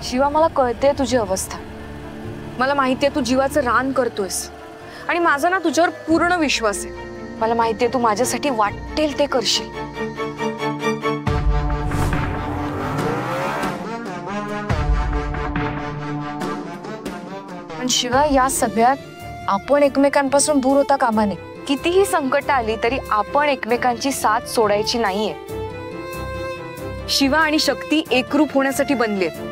शिवा, मला कळते तुझी अवस्था. मला माहितीये तू जीवाचं रान करतोयस आणि माझा ना तुझ्यावर पूर्ण विश्वास आहे. मला माहितीये तू माझ्यासाठी वाटेल ते करशील. पण शिवा, या सगळ्यात आपण एकमेकांपासून दूर होता कामा नये. कितीही संकट आली तरी आपण एकमेकांची साथ सोडायची नाहीये. शिवा आणि शक्ती एकरूप होण्यासाठी बनलेत.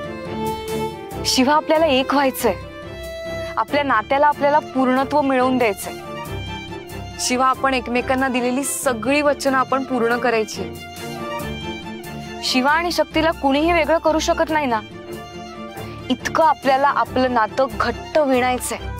शिवा, आपल्याला एक व्हायचंय. आपल्या नात्याला आपल्याला पूर्णत्व मिळवून द्यायचंय. शिवा, आपण एकमेकांना दिलेली सगळी वचनं आपण पूर्ण करायची. शिवा आणि शक्तीला कुणीही वेगळं करू शकत नाही ना. इतकं आपल्याला आपलं नातं घट्ट विणायचंय.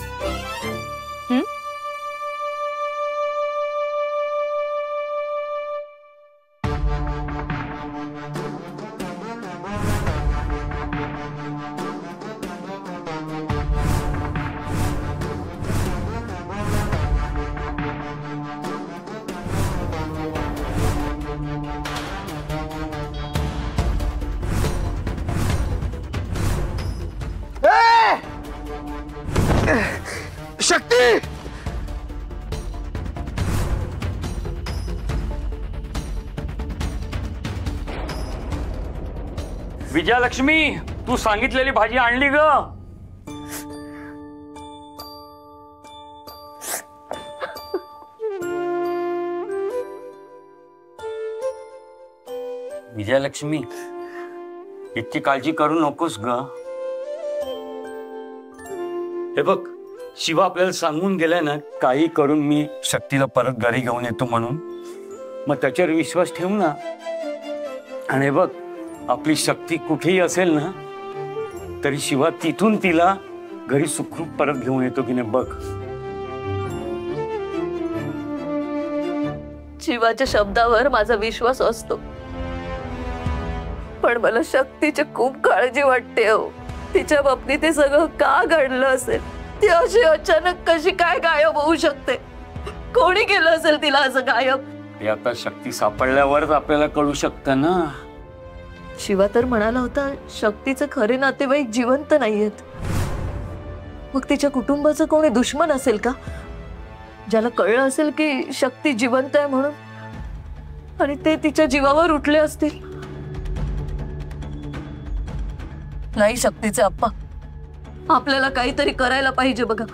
शक्ती, विजयालक्ष्मी, तू सांगितलेली भाजी आणली ग. विजयालक्ष्मी, इतकी काळजी करू नकोस ग. हे बघ, शिवा आपल्याला सांगून गेलाय ना, काही करून मी शक्तीला परत घरी घेऊन येतो म्हणून. मग त्याच्यावर विश्वास ठेव ना. आणि बघ, आपली शक्ती कुठेही असेल ना तरी शिवा तिथून तिला घरी सुखरूप परत घेऊन येतो की नाही बघ. शिवाच्या शब्दावर माझा विश्वास असतो, पण मला शक्तीची खूप काळजी वाटते हो. तिच्या बाबतीत ते सगळं का घडलं असेल? ती अशी अचानक कशी काय गायब होऊ शकते? कोणी केलं असेल तिला असं गायब? हे आता शक्ती सापडल्यावरच आपल्याला कळू शकतं ना. शिवा तर म्हणाला होता शक्तीचे खरे नातेवाईक जिवंत नाहीयेत. मग तिच्या कुटुंबाचं कोणी दुश्मन असेल का, ज्याला कळलं असेल की शक्ती जिवंत आहे म्हणून, आणि ते तिच्या जीवावर उठले असतील? नाही शक्तीचे अप्पा, आपल्याला काहीतरी करायला पाहिजे बघा.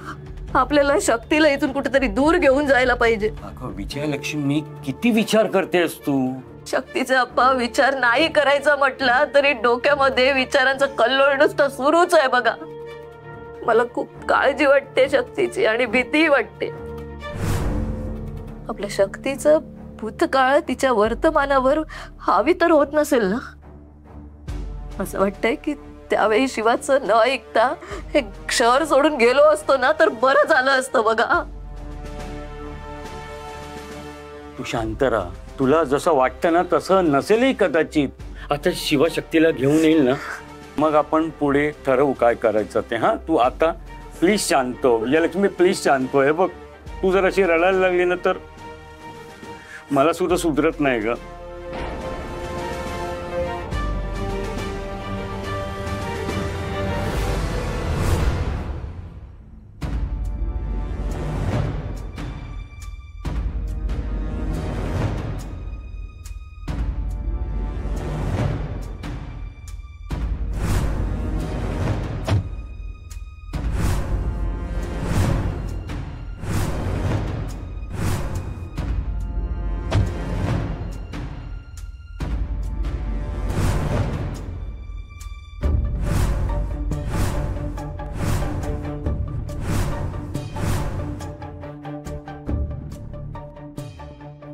आपल्याला शक्तीला इथून कुठेतरी दूर घेऊन जायला पाहिजे. अगं विजयालक्ष्मी, किती विचार करतेस तू? शक्तीचे अप्पा, विचार नाही करायचा म्हटला तरी डोक्यामध्ये विचारांचा कल्लोळ नुसतं सुरूच आहे बघा. मला खूप काळजी वाटते शक्तीची आणि भीती वाटते. आपल्या शक्तीचं भूतकाळ तिच्या वर्तमानावर हावी तर होत नसेल ना? असं वाटतंय की त्यावेळी शिवाचं न ऐकता हे शहर सोडून गेलो असतो ना तर बरं झालं असतं बघा. तू शांत राहा. तुला जसं वाटतं ना तसं नसेलही कदाचित. आता शिवा शक्तीला घेऊन येईल ना, मग आपण पुढे ठरवू काय करायचं ते. हा, तू आता प्लीज शांत हो. विजयलक्ष्मी प्लीज शांत हो. हे बघ, तू जर अशी रडायला लागली ना तर मला सुद्धा सुधरत नाही ग.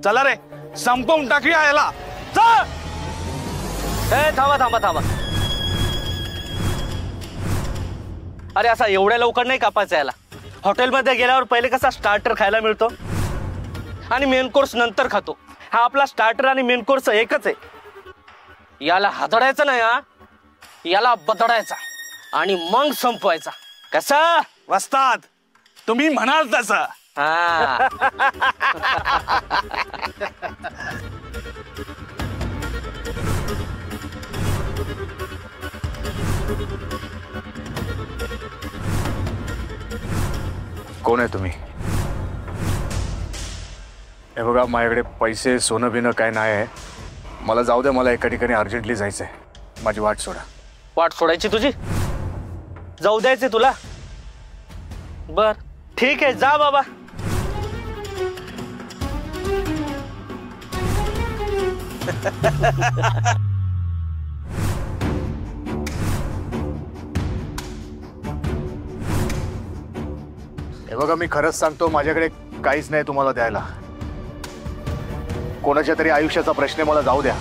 चला रे, संपवून टाकूया याला. चल. थांबा थांबा थांबा. अरे असा एवढ्या लवकर नाही कापायचा याला. हॉटेलमध्ये गेल्यावर पहिले कसा स्टार्टर खायला मिळतो आणि मेन कोर्स नंतर खातो. हा आपला स्टार्टर आणि मेन कोर्स एकच आहे. याला हादडायचं नाही, हा याला बदडायचा आणि मग संपवायचा. कसा वस्ताद, तुम्ही म्हणाल तसं. हा. कोण आहे तुम्ही? हे बघा, माझ्याकडे पैसे सोनं बिनं काय नाही आहे. मला जाऊ द्या, मला एका ठिकाणी अर्जंटली जायचं आहे. माझी वाट सोडा. वाट सोडायची तुझी? जाऊ द्यायचे तुला? बर ठीक आहे, जा बाबा. हे बघा, मी खरंच सांगतो, माझ्याकडे काहीच नाही तुम्हाला द्यायला. कोणाच्या तरी आयुष्याचा प्रश्न आहे, मला जाऊ द्या.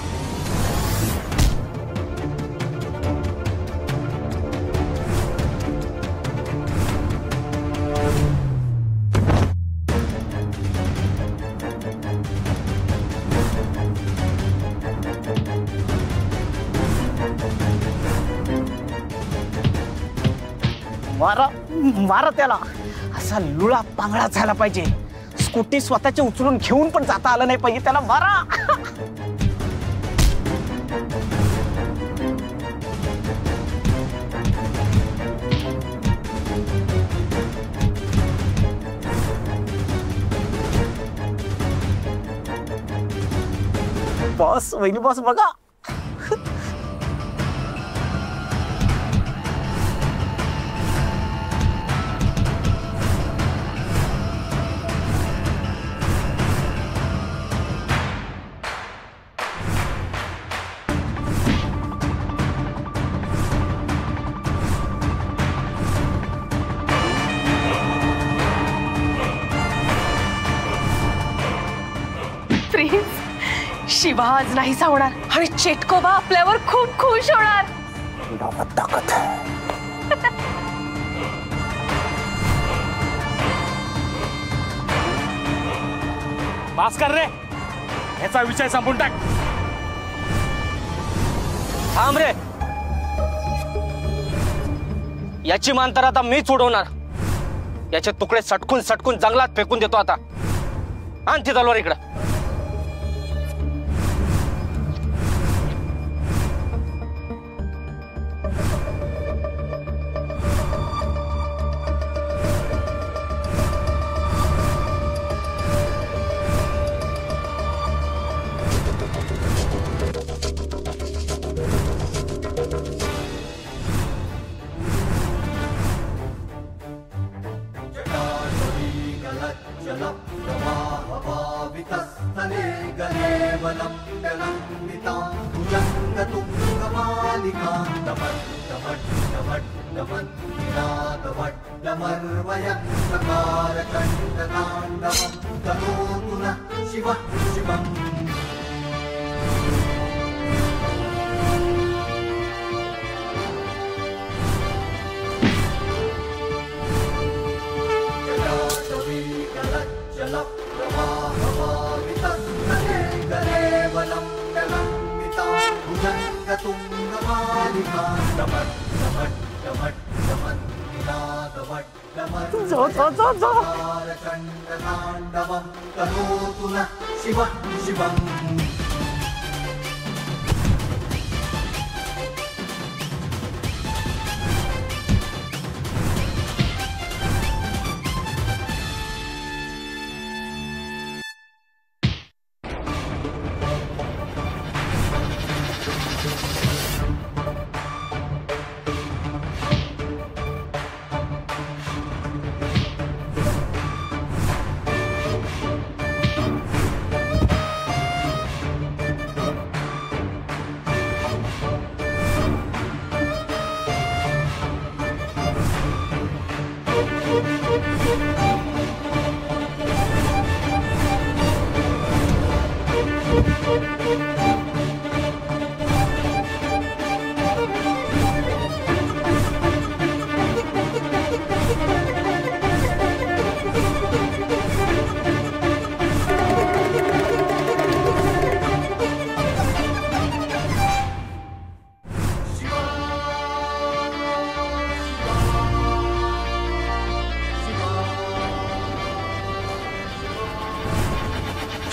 मारा मारा त्याला. असा लुळा पांगळा झाला पाहिजे. स्कूटी स्वतःचे उचलून घेऊन पण जाता आलं नाही पाहिजे त्याला. मारा. बॉस, वहिनी बॉस बघा. शिवा आज नाहीसा होणार आणि चेटकोबा आपल्यावर खूप खुश होणार. ताकद. पास कर रे, याचा विषय संपून टाक. थांब रे, याची मान तर आता मीच उडवणार. याचे तुकडे सटकून सटकून जंगलात फेकून देतो आता. आण ती तलवार इकडं.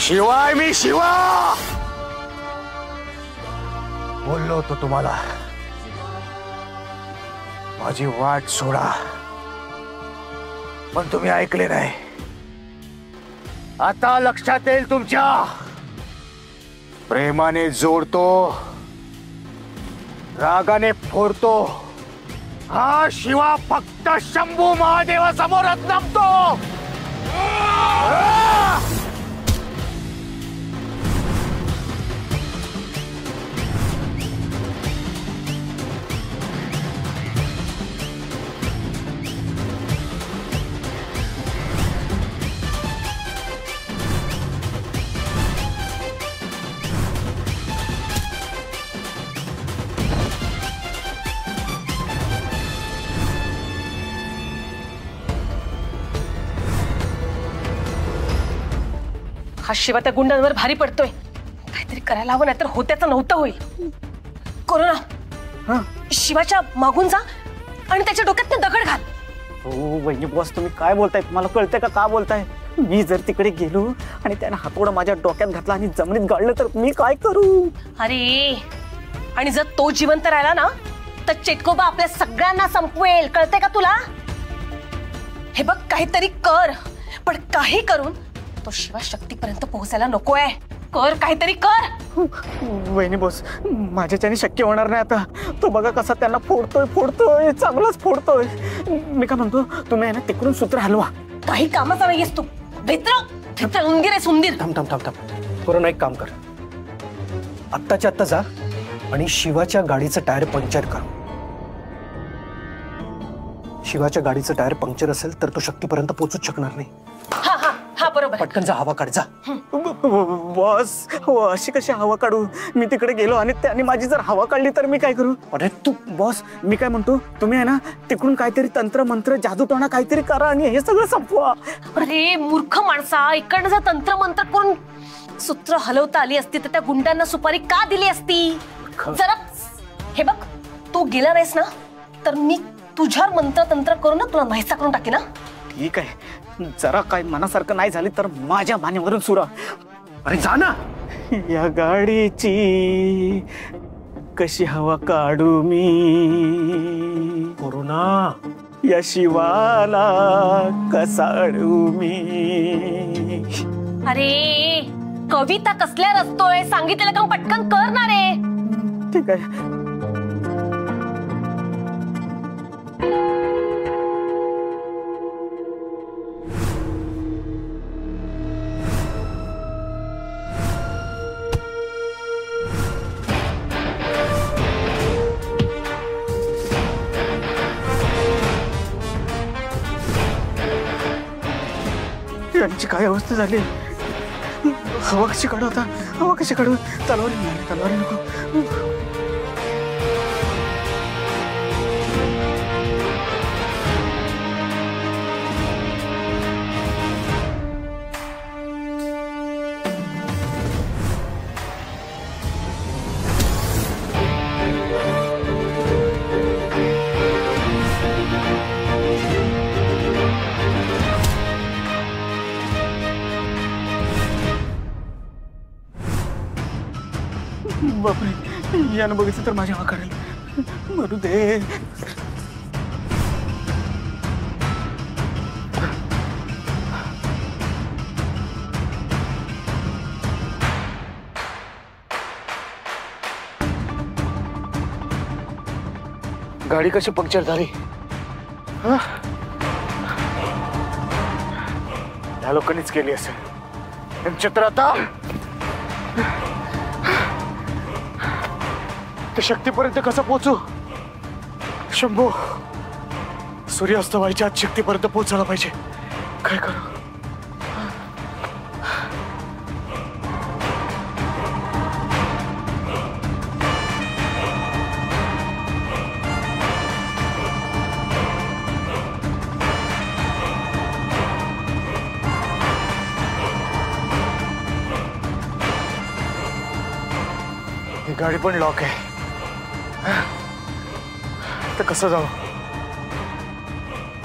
शिवाय मी शिवा बोललो होतो तुम्हाला. माझी वाट सोडा. पण तुम्ही ऐकले नाही. आता लक्षात येईल तुमच्या. प्रेमाने जोडतो, रागाने फोडतो. हा शिवा फक्त शंभू महादेवासमोरच नमतो. हा शिवा त्या गुंडांवर भारी पडतोय. काहीतरी करायला हवं, नाहीतर होत्याचं नव्हतं होईल. कोरोना शिवाच्या मागून जा आणि त्याच्या डोक्यात दगड घाल. हो वहिनी बॉस, तुम्ही काय बोलताय? मला कळतंय का बोलताय? मी जर तिकडे गेलो आणि त्याने हातोडा माझ्या डोक्यात घातला आणि जमिनीत गाडलं तर मी काय करू? अरे, आणि जर तो जिवंत राहिला ना तर चेटकोबा आपल्या सगळ्यांना संपवेल. कळतंय का तुला? हे बघ, काहीतरी कर, पण काही करून तो शिवा शक्तीपर्यंत पोहोचायला नकोय. कर, काहीतरी कर. वहिनी बॉस, माझ्याच्याने शक्य होणार नाही आता. तो बघा कसा त्यांना फोडतोय, चांगलाच फोडतोय. मी काय म्हणतो, तुम्ही आहे ना तिकडून सूत्र हलवा. काही कामाचा नाहीयेस तू. भित्र उंदीर आहेस, उंदीर. थांब. करून एक काम कर, आत्ताच्या आत्ता जा आणि शिवाच्या गाडीचं टायर पंक्चर कर. शिवाच्या गाडीचं टायर पंक्चर असेल तर तो शक्तीपर्यंत पोहोचूच शकणार नाही. हा बरोबर. पटकन जा, हवा काढ जा. बॉस, हो अशी कशी हवा काढू? मी तिकडे गेलो आणि त्याने माझी जर हवा काढली तर मी काय करू? अरे तू बॉस, मी काय म्हणतो, तुम्ही आहे ना तिकडून काहीतरी तंत्र मंत्र जादूटोणा काहीतरी करा आणि हे सगळं संपवा. अरे मूर्ख माणसा, इकडनं जर तंत्र मंत्र करून सूत्र हलवता आली असती तर त्या गुंडांना सुपारी का दिली असती? जरा हे बघ, तू गेला नाहीस ना तर मी तुझ्यावर मंत्र तंत्र करून ना तुला नाहीसा करून टाके ना. ठीक आहे, जरा काय मनासारखं नाही झाली तर माझ्या मानेवरून सुरा. अरे जा ना. या गाडीची कशी हवा काढू मी? कोरोना. या शिवाला कसा अडू मी? अरे कविता कसल्या रचतोय? सांगितलेलं काम पटकन करणार आहे. ठीक आहे. यांची काय अवस्था झाली? हवा कशी काढू आता? हवा कशी काढू? तलवारी नको. बापरे, यानं बघितलं तर माझी हवा काढेल. मरू दे. गाडी कशी पंक्चर झाली? या लोकांनीच केली असेल. त्यांच्या तर आता ते शक्तीपर्यंत कसं पोहोचू? शंभू, सूर्यास्त व्हायच्या आत शक्तीपर्यंत पोहोचायला पाहिजे. काय करू? ही गाडी पण लॉक आहे. तर कसं जाऊ?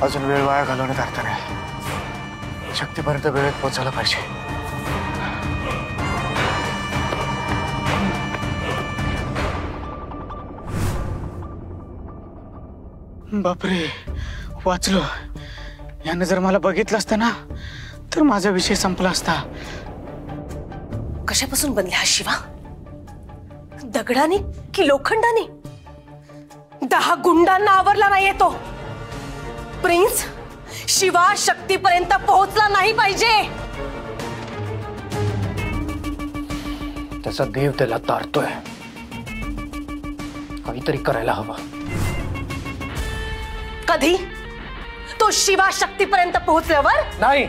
अजून वेळ वाया घालवण्यात अर्थ नाही. शक्तीपर्यंत वेळेत पोहोचायला पाहिजे. बापरे, वाचलो. यानं जर मला बघितलं असतं ना तर माझा विषय संपला असता. कशापासून बनला हा शिवा? दगडाने की लोखंडाने? 10 गुंडांना आवरला नाहीये तो. प्रिन्स, शिवा शक्तीपर्यंत पोहोचला नाही पाहिजे. त्याचा देव त्याला तारतोय. काहीतरी करायला हवं. कधी? तो शिवा शक्तीपर्यंत पोहोचल्यावर? नाही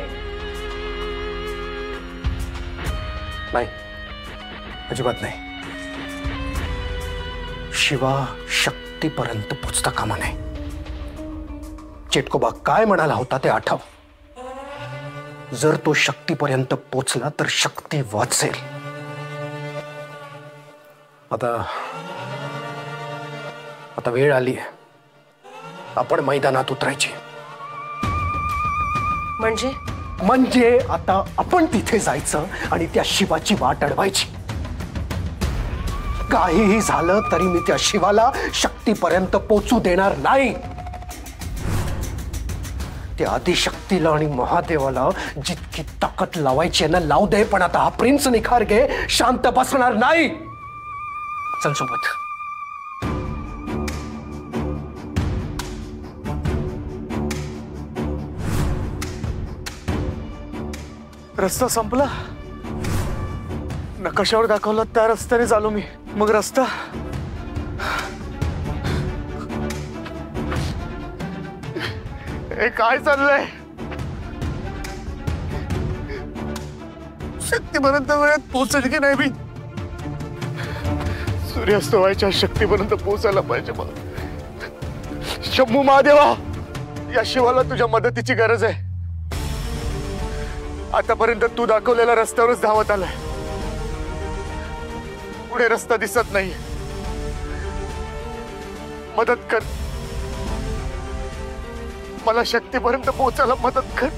नाही, अजिबात नाही. शिवा शक्तीपर्यंत पोचता कामा नये. चेटकोबा काय म्हणाला होता ते आठव. जर तो शक्तीपर्यंत पोचला तर शक्ती वाचेल. आता वेळ आली आहे. आपण मैदानात उतरायची. म्हणजे आता आपण तिथे जायचं आणि त्या शिवाची वाट अडवायची. काहीही झालं तरी मी त्या शिवाला शक्तीपर्यंत पोचू देणार नाही. त्या आदिशक्तीला आणि महादेवाला जितकी ताकद लावायची आहे ना लावू दे, पण आता हा प्रिन्स निखारगे शांत बसणार नाही. चल सोबत. रस्ता संपला. नकाशावर दाखवला त्या रस्त्याने चालू मी. मग रस्ता हे काय चाललंय? शक्तीपर्यंत वेळेत पोहोचेल की नाही मी? सूर्यास्त व्हायच्या शक्तीपर्यंत पोहोचायला पाहिजे मला. शंभू महादेवा, या शिवाला तुझ्या मदतीची गरज आहे. आतापर्यंत तू दाखवलेल्या रस्त्यावरच धावत आलाय. पुढे रस्ता दिसत नाही. मदत कर मला. शक्तीपर्यंत पोहोचायला मदत कर.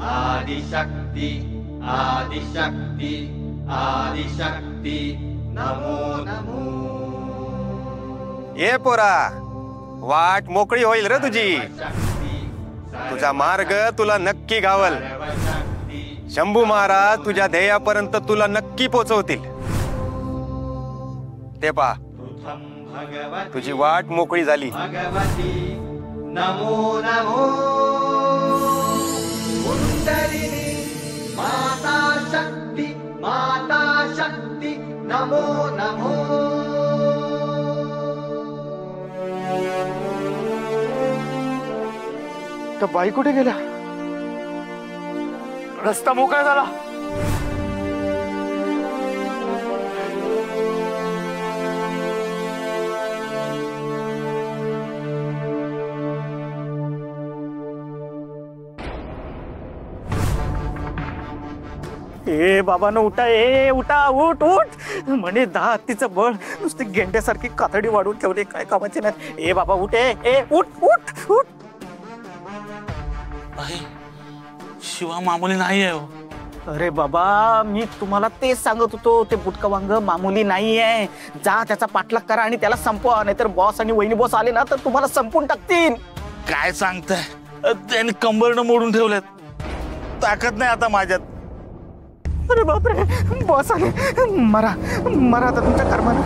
आदिशक्ती आदिशक्ती आदिशक्ती नमो नमो. ये पोरा, वाट मोकळी होईल रे तुझी. तुझा मार्ग तुला नक्की गावल. शंभू महाराज तुझ्या ध्येयापर्यंत तुला नक्की पोहोचवतील. ते पहा, तुझी वाट मोकळी झाली. नमो नमो. माता शक्ती माता शक्ती नमो नमो. तर बाई कुठे गेला? रस्ता मोकळा झाला. ए बाबांनो उठा. ए उठा, उठ उठ. म्हणे 10 हत्तीचं बळ नुसती गेंड्यासारखी कातडी वाढून ठेवले. काय कामाचे नाही. ए बाबा उठ. ए उठ उठ उठ. शिवा मामूली नाही आहे. अरे बाबा, मी तुम्हाला तेच सांगत होतो. ते बुटका वांग मामूली नाहीये. जा त्याचा पाठलाग करा आणि त्याला संपवा. नाहीतर बॉस आणि वहिनी बॉस आले ना तर तुम्हाला संपून टाकतील. काय सांगताय? त्यांनी कंबरनं मोडून ठेवलेत. ताकद नाही आता माझ्यात. अरे बापरे, बॉस आले. मरा मरा आता तुमच्या कर्मानं.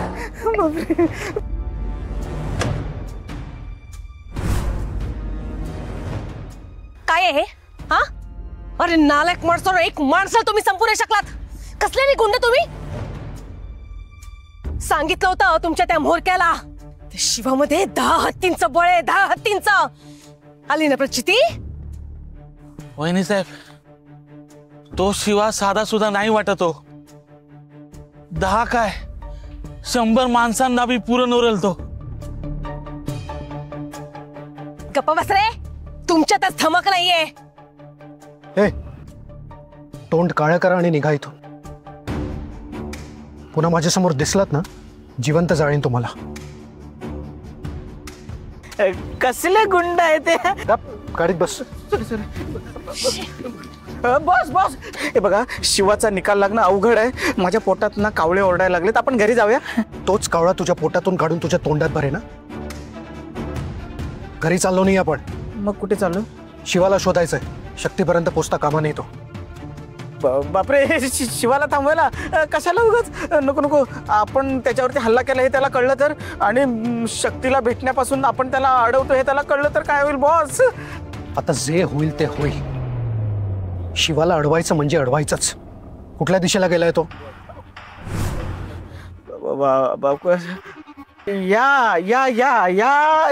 बापरे. काय आहे हा? अरे नालायक माणसाला, एक माणसाला तुम्ही संपू नाही शकलात. कसले नाही गुंड तुम्ही? सांगितलं होतं तुमच्या त्या म्होरक्याला. त्या शिवामध्ये 10 हत्तींचं बळ आहे. 10 हत्तींचं. आली ना प्रचिती? वहिनी साहेब, तो शिवा साधा सुद्धा नाही वाटत हो. 10 काय 100 माणसांना बी पुरण उरेल तो. गप्पा बस रे. तुमच्यातच धमक नाहीये. ए, तोंड काळं करा आणि निघा इथून. पुन्हा माझ्या समोर दिसलात ना, जिवंत जाळीन तुम्हाला. कसले गुंड आहे ते? गाडीत बस. बॉस बॉस, हे बघा शिवाचा निकाल लागणं अवघड आहे. माझ्या पोटात ना कावळे ओरडायला लागलेत. आपण घरी जाऊया. तोच कावळा तुझ्या पोटातून काढून तुझ्या तोंडात भरे ना. घरी चाललो नाही आपण. मग कुठे चाललो? शिवाला शोधायचंय. शक्तीपर्यंत पोचता कामा नाही तो. बापरे, शिवाला थांबवायला कशाला उगाच? नको नको, आपण त्याच्यावरती हल्ला केला हे त्याला कळलं तर, आणि शक्तीला भेटण्यापासून आपण त्याला अडवतो हे त्याला कळलं तर काय होईल बॉस? आता जे होईल ते होईल. शिवाला अडवायचं म्हणजे अडवायचंच. कुठल्या दिशेला गेलाय तो? या या या या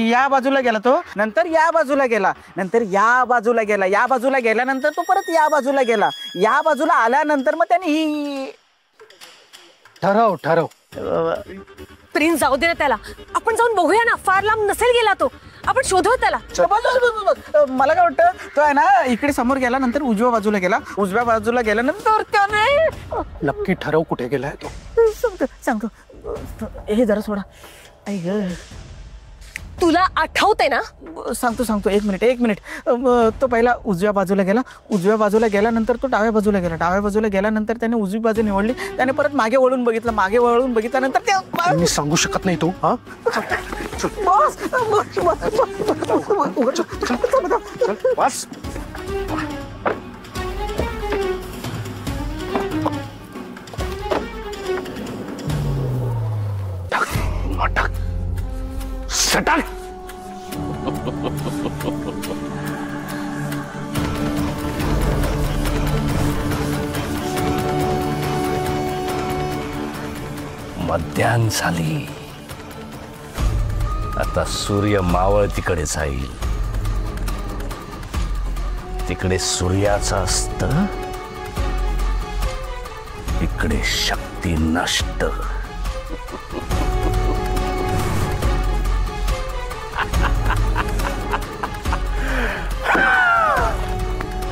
या बाजूला गेला तो, नंतर या बाजूला गेला, नंतर या बाजूला गेला, या बाजूला गेल्यानंतर तो परत या बाजूला गेला, या बाजूला आल्यानंतर मग त्याने ही. ठरव ठरव. प्रिन्स जाऊ दे ना त्याला. आपण जाऊन बघूया ना. फार लांब नसेल गेला तो. आपण शोधू त्याला. मला काय वाटतं, तो आहे ना इकडे समोर गेला, नंतर उजव्या बाजूला गेला, उजव्या बाजूला गेल्यानंतर त्याने. नक्की ठरव कुठे गेलाय तो. सांगतो. हे जरा सोडा. तुला आठवते ना? सांगतो सांगतो, एक मिनिट. तो पहिला उजव्या बाजूला गेला, उजव्या बाजूला गेल्यानंतर तो डाव्या बाजूला गेला, डाव्या बाजूला गेल्यानंतर त्याने उजवी बाजू निवडली, त्याने परत मागे वळून बघितलं, मागे वळून बघितल्यानंतर ते. मी सांगू शकत नाही तू. हा बस. सटाक. मध्यान झाली. आता सूर्य मावळतीकडे जाईल. तिकडे सूर्याचं अस्त, इकडे शक्ती नष्ट.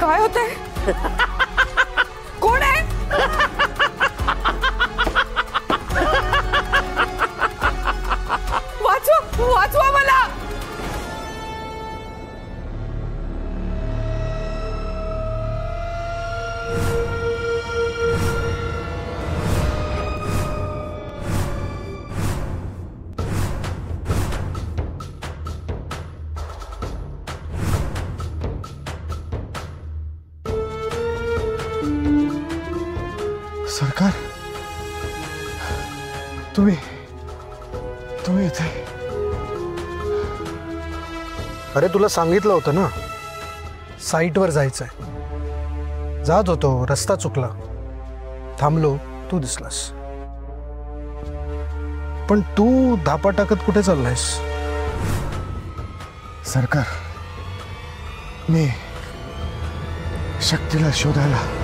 काय होतंय? कोण आहे? वाचवा मला. सरकार, तुम्ही इथे. अरे तुला सांगितलं होतं ना साईटवर जायचंय. जात होतो, रस्ता चुकला, थांबलो, तू दिसलास. पण तू धापा टाकत कुठे चाललायस? सरकार, मी शक्तीला शोधायला